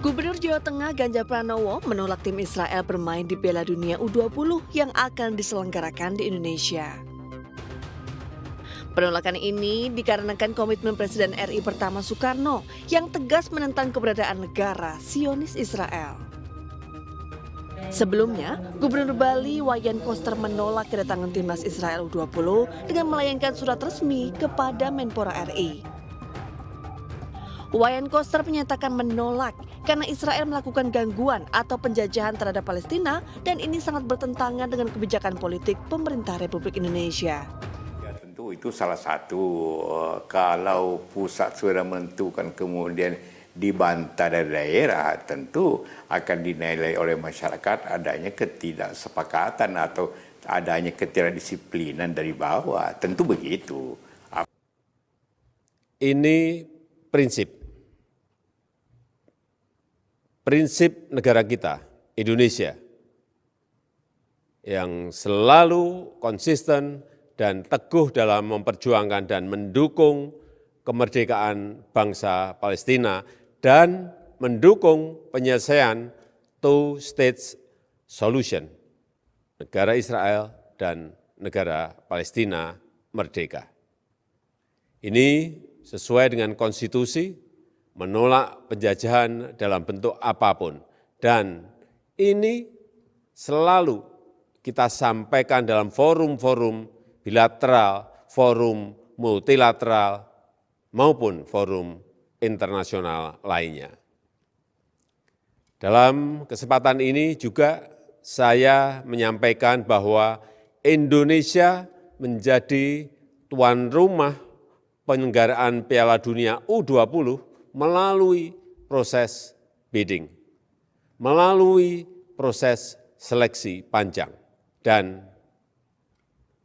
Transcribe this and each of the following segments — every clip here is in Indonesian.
Gubernur Jawa Tengah Ganjar Pranowo menolak tim Israel bermain di Piala Dunia U20 yang akan diselenggarakan di Indonesia. Penolakan ini dikarenakan komitmen Presiden RI pertama Soekarno yang tegas menentang keberadaan negara Zionis Israel. Sebelumnya, Gubernur Bali Wayan Koster menolak kedatangan timnas Israel U20 dengan melayangkan surat resmi kepada Menpora RI. Wayan Koster menyatakan menolak karena Israel melakukan gangguan atau penjajahan terhadap Palestina dan ini sangat bertentangan dengan kebijakan politik pemerintah Republik Indonesia. Ya, tentu itu salah satu, kalau pusat sudah menentukan kemudian dibantah dari daerah, tentu akan dinilai oleh masyarakat adanya ketidaksepakatan atau adanya ketidakdisiplinan dari bawah, tentu begitu. Ini prinsip negara kita, Indonesia, yang selalu konsisten dan teguh dalam memperjuangkan dan mendukung kemerdekaan bangsa Palestina dan mendukung penyelesaian two-state solution, negara Israel dan negara Palestina merdeka. Ini sesuai dengan konstitusi, menolak penjajahan dalam bentuk apapun. Dan ini selalu kita sampaikan dalam forum-forum bilateral, forum multilateral, maupun forum internasional lainnya. Dalam kesempatan ini juga saya menyampaikan bahwa Indonesia menjadi tuan rumah penyelenggaraan Piala Dunia U20 melalui proses bidding, melalui proses seleksi panjang. Dan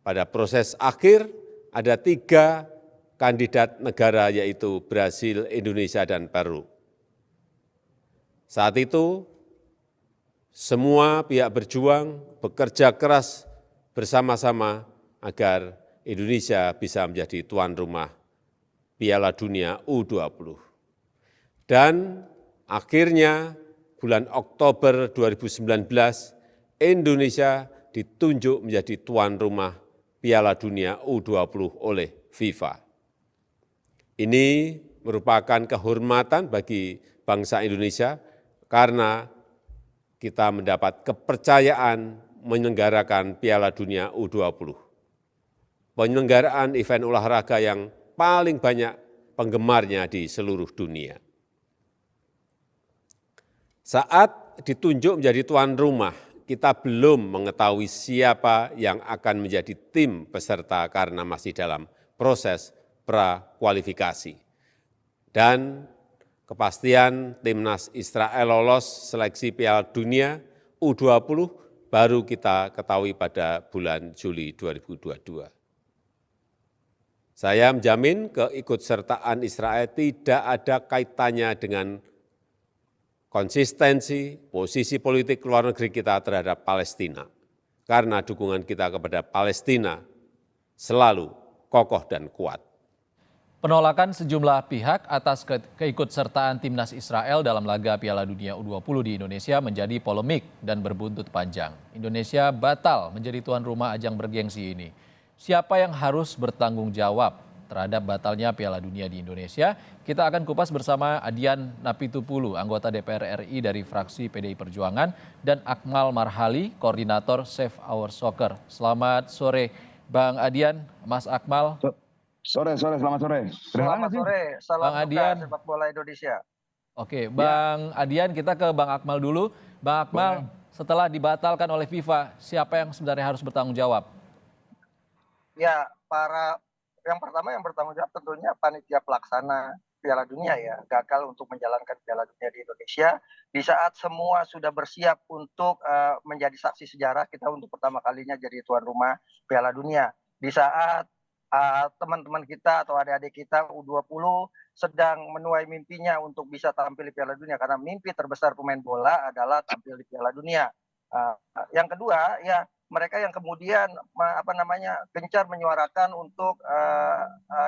pada proses akhir ada 3 kandidat negara yaitu Brasil, Indonesia, dan Peru. Saat itu semua pihak berjuang, bekerja keras bersama-sama agar Indonesia bisa menjadi tuan rumah Piala Dunia U20. Dan akhirnya bulan Oktober 2019, Indonesia ditunjuk menjadi tuan rumah Piala Dunia U20 oleh FIFA. Ini merupakan kehormatan bagi bangsa Indonesia karena kita mendapat kepercayaan menyelenggarakan Piala Dunia U20. Penyelenggaraan event olahraga yang paling banyak penggemarnya di seluruh dunia. Saat ditunjuk menjadi tuan rumah, kita belum mengetahui siapa yang akan menjadi tim peserta karena masih dalam proses prakualifikasi. Dan kepastian timnas Israel lolos seleksi Piala Dunia U20 baru kita ketahui pada bulan Juli 2022. Saya menjamin keikutsertaan Israel tidak ada kaitannya dengan konsistensi posisi politik luar negeri kita terhadap Palestina, karena dukungan kita kepada Palestina selalu kokoh dan kuat. Penolakan sejumlah pihak atas keikutsertaan timnas Israel dalam laga Piala Dunia U20 di Indonesia menjadi polemik dan berbuntut panjang. Indonesia batal menjadi tuan rumah ajang bergengsi ini. Siapa yang harus bertanggung jawab terhadap batalnya Piala Dunia di Indonesia? Kita akan kupas bersama Adian Napitupulu, anggota DPR RI dari fraksi PDI Perjuangan, dan Akmal Marhali, koordinator Save Our Soccer. Selamat sore Bang Adian, Mas Akmal. Selamat sore. Selamat sore, salam Bang duka Adian. sepak bola Indonesia. Oke, Bang Adian, kita ke Bang Akmal dulu. Bang Akmal, setelah dibatalkan oleh FIFA, siapa yang sebenarnya harus bertanggung jawab? Ya, yang pertama yang bertanggung jawab tentunya panitia pelaksana Piala Dunia ya, gagal untuk menjalankan Piala Dunia di Indonesia di saat semua sudah bersiap untuk menjadi saksi sejarah kita untuk pertama kalinya jadi tuan rumah Piala Dunia. Di saat teman-teman kita atau adik-adik kita U20 sedang menuai mimpinya untuk bisa tampil di Piala Dunia, karena mimpi terbesar pemain bola adalah tampil di Piala Dunia. Yang kedua ya, mereka yang kemudian gencar menyuarakan untuk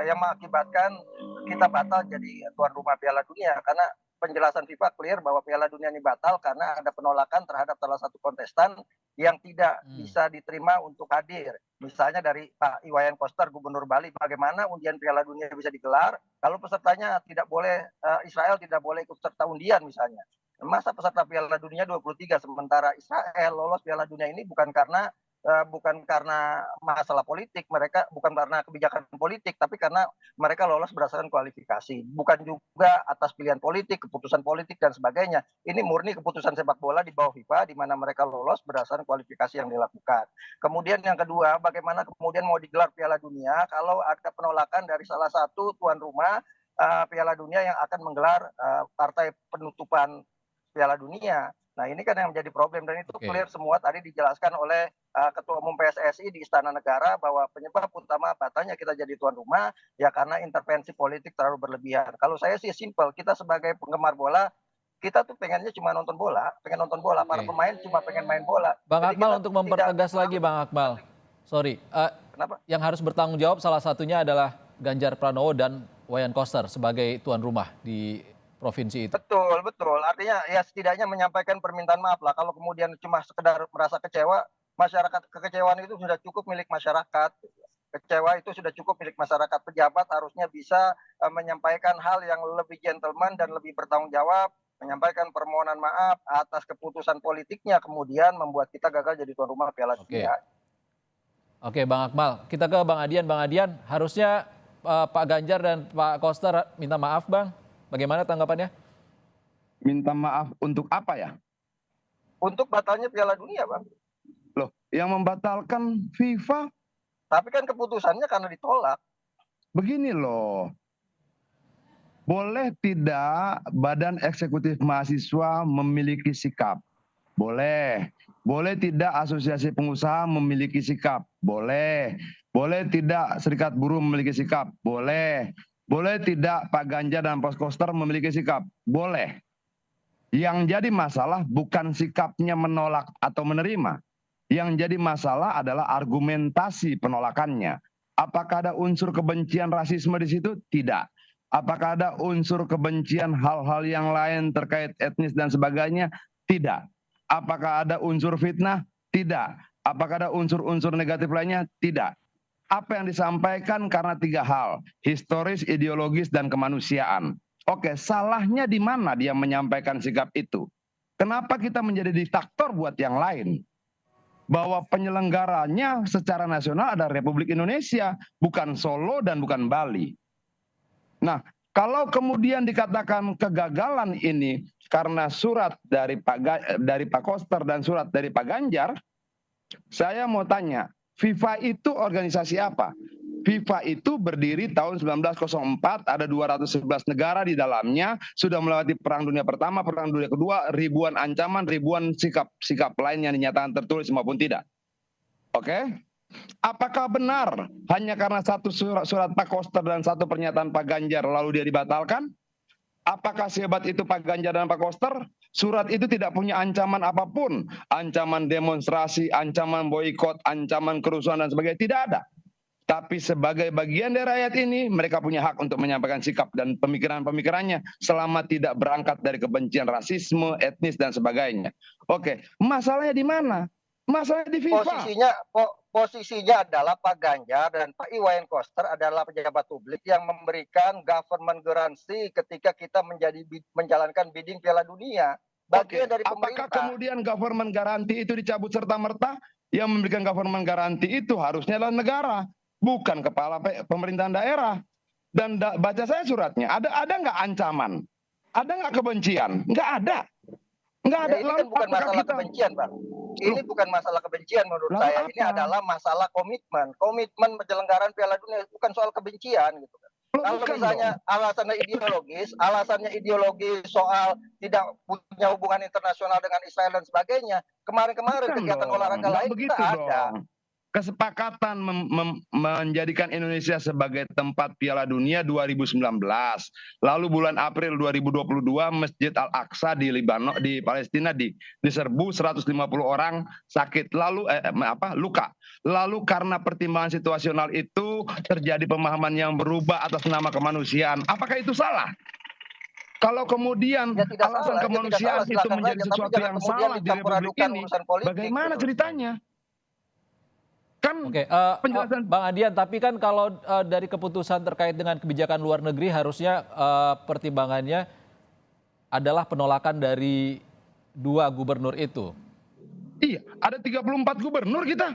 yang mengakibatkan kita batal jadi tuan rumah Piala Dunia, karena penjelasan FIFA clear bahwa Piala Dunia ini batal karena ada penolakan terhadap salah satu kontestan yang tidak bisa diterima untuk hadir. Misalnya dari Pak Iwayan Koster, Gubernur Bali, bagaimana undian Piala Dunia bisa digelar kalau pesertanya tidak boleh, Israel tidak boleh ikut serta undian misalnya. Masa peserta Piala Dunia 23 sementara Israel lolos Piala Dunia ini bukan karena masalah politik, mereka bukan karena kebijakan politik, tapi karena mereka lolos berdasarkan kualifikasi, bukan juga atas pilihan politik, keputusan politik dan sebagainya. Ini murni keputusan sepak bola di bawah FIFA, di mana mereka lolos berdasarkan kualifikasi yang dilakukan. Kemudian yang kedua, bagaimana kemudian mau digelar Piala Dunia kalau ada penolakan dari salah satu tuan rumah Piala Dunia yang akan menggelar partai penutupan Piala Dunia. Nah, ini kan yang menjadi problem dan itu clear semua tadi dijelaskan oleh Ketua Umum PSSI di Istana Negara bahwa penyebab utama batalnya kita jadi tuan rumah ya karena intervensi politik terlalu berlebihan. Kalau saya sih simple, kita sebagai penggemar bola kita tuh pengennya cuma nonton bola, pengen nonton bola. Para pemain cuma pengen main bola. Bang Jadi Akmal, kita untuk mempertegas lagi Bang Akmal, sorry, Kenapa? yang harus bertanggung jawab salah satunya adalah Ganjar Pranowo dan Wayan Koster sebagai tuan rumah di provinsi itu. Betul, betul. Artinya ya setidaknya menyampaikan permintaan maaf lah. Kalau kemudian cuma sekedar merasa kecewa, masyarakat kekecewaan itu sudah cukup milik masyarakat. Kecewa itu sudah cukup milik masyarakat. Pejabat harusnya bisa menyampaikan hal yang lebih gentleman dan lebih bertanggung jawab, menyampaikan permohonan maaf atas keputusan politiknya kemudian membuat kita gagal jadi tuan rumah Piala Dunia. Oke, Bang Akmal, kita ke Bang Adian. Bang Adian, harusnya Pak Ganjar dan Pak Koster minta maaf, Bang. Bagaimana tanggapannya? Minta maaf untuk apa ya? Untuk batalnya Piala Dunia, Bang. Loh, yang membatalkan FIFA. Tapi kan keputusannya karena ditolak. Begini loh. Boleh tidak Badan Eksekutif Mahasiswa memiliki sikap? Boleh. Boleh tidak Asosiasi Pengusaha memiliki sikap? Boleh. Boleh tidak Serikat Buruh memiliki sikap? Boleh. Boleh tidak Pak Ganjar dan Pak Koster memiliki sikap? Boleh. Yang jadi masalah bukan sikapnya menolak atau menerima. Yang jadi masalah adalah argumentasi penolakannya. Apakah ada unsur kebencian rasisme di situ? Tidak. Apakah ada unsur kebencian hal-hal yang lain terkait etnis dan sebagainya? Tidak. Apakah ada unsur fitnah? Tidak. Apakah ada unsur-unsur negatif lainnya? Tidak. Apa yang disampaikan karena tiga hal, historis, ideologis, dan kemanusiaan. Oke, salahnya di mana dia menyampaikan sikap itu? Kenapa kita menjadi diktator buat yang lain? Bahwa penyelenggaranya secara nasional ada Republik Indonesia, bukan Solo dan bukan Bali. Nah, kalau kemudian dikatakan kegagalan ini karena surat dari Pak Koster dan surat dari Pak Ganjar, saya mau tanya, FIFA itu organisasi apa? FIFA itu berdiri tahun 1904, ada 211 negara di dalamnya, sudah melewati Perang Dunia Pertama, Perang Dunia Kedua, ribuan ancaman, ribuan sikap lain yang dinyatakan tertulis maupun tidak. Oke? Apakah benar hanya karena satu surat Pak Koster dan satu pernyataan Pak Ganjar lalu dia dibatalkan? Apakah sehebat itu Pak Ganjar dan Pak Koster? Surat itu tidak punya ancaman apapun. Ancaman demonstrasi, ancaman boikot, ancaman kerusuhan dan sebagainya. Tidak ada. Tapi sebagai bagian dari rakyat ini, mereka punya hak untuk menyampaikan sikap dan pemikiran-pemikirannya selama tidak berangkat dari kebencian rasisme, etnis, dan sebagainya. Oke, masalahnya di mana? Masalahnya di FIFA. Posisinya adalah Pak Ganjar dan Pak Iwayan Koster adalah pejabat publik yang memberikan government garansi ketika kita menjalankan bidding Piala Dunia. Bagian dari pemerintah. Apakah kemudian government garanti itu dicabut serta-merta? Yang memberikan government garanti itu harusnya adalah negara, bukan kepala pemerintahan daerah. Dan baca saya suratnya, ada nggak ancaman? Ada nggak kebencian? Nggak ada. Nggak ada. Ya, ini kan bukan masalah kebencian, Bang. Ini bukan masalah kebencian menurut saya. Ini adalah masalah komitmen. Komitmen penyelenggaraan Piala Dunia bukan soal kebencian gitu kan. Kalau misalnya alasannya ideologis soal tidak punya hubungan internasional dengan Israel dan sebagainya, kemarin-kemarin kegiatan olahraga lain kita ada. Kesepakatan menjadikan Indonesia sebagai tempat Piala Dunia 2019. Lalu bulan April 2022 Masjid Al-Aqsa di Palestina diserbu 150 orang sakit luka. Lalu karena pertimbangan situasional itu terjadi pemahaman yang berubah atas nama kemanusiaan. Apakah itu salah? Kalau kemudian Ya tidak alasan salah, ya tidak kemanusiaan salah, itu silakan menjadi saja. Tapi sesuatu jangan yang kemudian salah di dicampur Republik adukan ini, urusan politik. bagaimana gitu. ceritanya? Kan Oke, penjelasan Bang Adian, tapi kan kalau dari keputusan terkait dengan kebijakan luar negeri harusnya pertimbangannya adalah penolakan dari 2 gubernur itu. iya, ada 34 gubernur kita.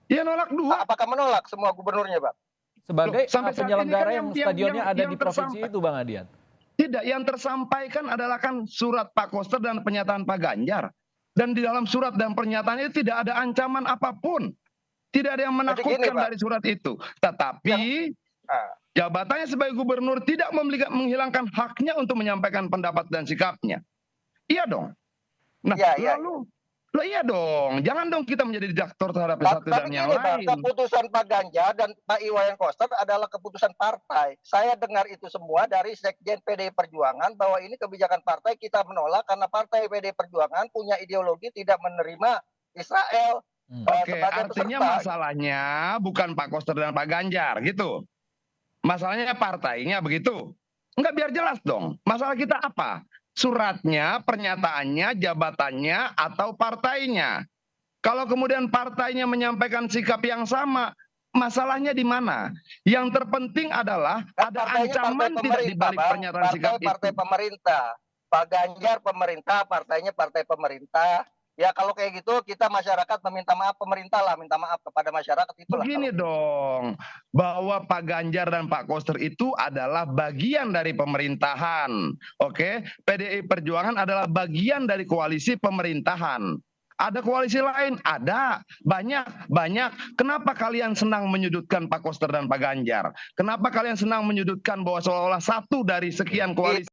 Dia nolak 2. Apakah menolak semua gubernurnya, Pak? Sebagai Loh, sampai saat ini penyelenggara kan yang yang- stadionnya yang- ada yang di provinsi tersampai- itu, Bang Adian. Tidak, yang tersampaikan adalah kan surat Pak Koster dan pernyataan Pak Ganjar. Dan di dalam surat dan pernyataan itu tidak ada ancaman apapun. Tidak ada yang Jadi gini, menakutkan Pak. dari surat itu. Tetapi Ah, jabatannya sebagai gubernur tidak menghilangkan haknya untuk menyampaikan pendapat dan sikapnya. Iya dong. Nah, Iya, iya, lalu loh iya dong. Jangan dong kita menjadi diktator terhadap satu dan Tapi yang gini, Pak, lain. keputusan Pak Ganjar dan Pak Iwayan Koster adalah keputusan partai. Saya dengar itu semua dari Sekjen PDI Perjuangan bahwa ini kebijakan partai, kita menolak karena partai PDI Perjuangan punya ideologi tidak menerima Israel Oke, sebagai artinya peserta. masalahnya bukan Pak Koster dan Pak Ganjar gitu. Masalahnya partainya begitu. Enggak, biar jelas dong. Masalah kita apa? Suratnya, pernyataannya, jabatannya, atau partainya. Kalau kemudian partainya menyampaikan sikap yang sama, masalahnya di mana? Yang terpenting adalah Kan ada partainya ancaman partai tidak di pemerintah, balik Bang. pernyataan sikap Partai itu. pemerintah. Pak Ganjar pemerintah, partainya partai pemerintah. Ya kalau kayak gitu kita masyarakat meminta maaf, pemerintah lah minta maaf kepada masyarakat, itulah. Begini dong, bahwa Pak Ganjar dan Pak Koster itu adalah bagian dari pemerintahan. Oke, PDI Perjuangan adalah bagian dari koalisi pemerintahan. Ada koalisi lain? Ada. Banyak. Kenapa kalian senang menyudutkan Pak Koster dan Pak Ganjar? Kenapa kalian senang menyudutkan bahwa seolah-olah satu dari sekian koalisi